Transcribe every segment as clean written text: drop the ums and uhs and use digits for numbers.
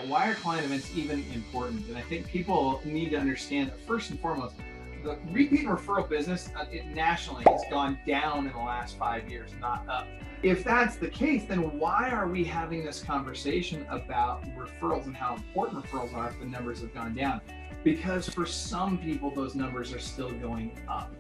why are client events even important? And I think people need to understand that first and foremost, the repeat and referral business nationally has gone down in the last 5 years, not up. If that's the case, then why are we having this conversation about referrals and how important referrals are if the numbers have gone down? Because for some people, those numbers are still going up.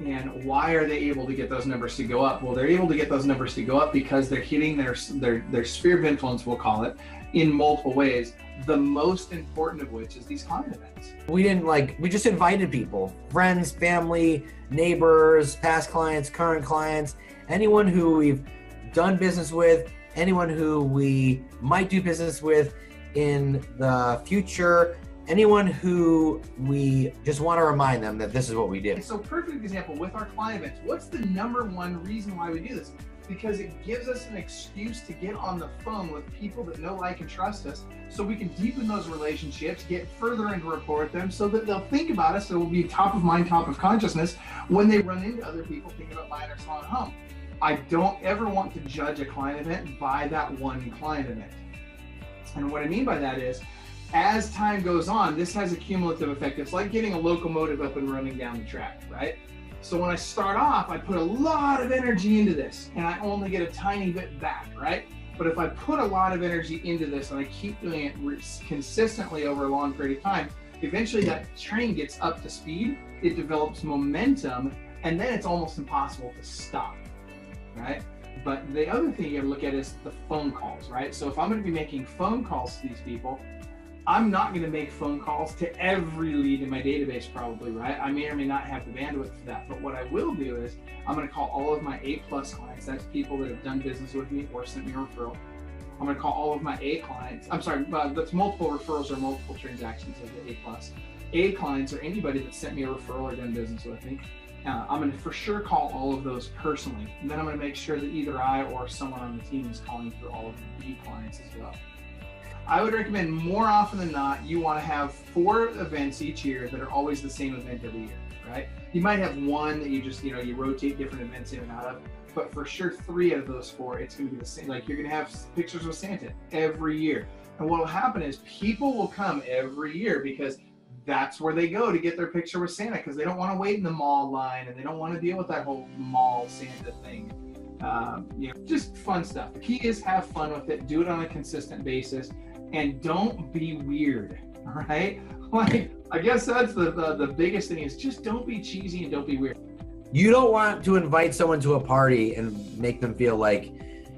And why are they able to get those numbers to go up? Well, they're able to get those numbers to go up because they're hitting their sphere of influence, we'll call it, in multiple ways. The most important of which is these client events. We just invited people, friends, family, neighbors, past clients, current clients, anyone who we've done business with, anyone who we might do business with in the future, anyone who we just want to remind them that this is what we do. So perfect example with our client events. What's the number one reason why we do this? Because it gives us an excuse to get on the phone with people that know, like, and trust us, so we can deepen those relationships, get further into rapport with them, so that they'll think about us. So it will be top of mind, top of consciousness when they run into other people thinking about buying or selling a home. I don't ever want to judge a client event by that one client event. And what I mean by that is, as time goes on, this has a cumulative effect. It's like getting a locomotive up and running down the track, right? So when I start off, I put a lot of energy into this and I only get a tiny bit back, right? But if I put a lot of energy into this and I keep doing it consistently over a long period of time, eventually that train gets up to speed, it develops momentum, and then it's almost impossible to stop, right? But the other thing you gotta look at is the phone calls, right? So if I'm gonna be making phone calls to these people, I'm not going to make phone calls to every lead in my database probably, right? I may or may not have the bandwidth for that. But what I will do is I'm going to call all of my A+ clients. That's people that have done business with me or sent me a referral. I'm going to call all of my A clients. I'm sorry, that's multiple referrals or multiple transactions of the A+. A clients or anybody that sent me a referral or done business with me. I'm going to for sure call all of those personally. And then I'm going to make sure that either I or someone on the team is calling through all of the B clients as well. I would recommend more often than not, you want to have 4 events each year that are always the same event every year, right? You might have one that you just, you rotate different events in and out of, but for sure 3 out of those 4, it's going to be the same. Like, you're going to have pictures with Santa every year. And what will happen is people will come every year because that's where they go to get their picture with Santa, because they don't want to wait in the mall line and they don't want to deal with that whole mall Santa thing. Just fun stuff. The key is have fun with it, do it on a consistent basis, and don't be weird, all right? Like, I guess that's the biggest thing is just don't be cheesy and don't be weird. You don't want to invite someone to a party and make them feel like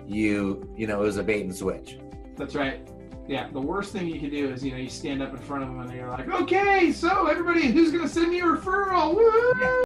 it was a bait and switch. That's right. Yeah, the worst thing you can do is, you stand up in front of them and you're like, okay, so everybody, who's going to send me a referral? Woo!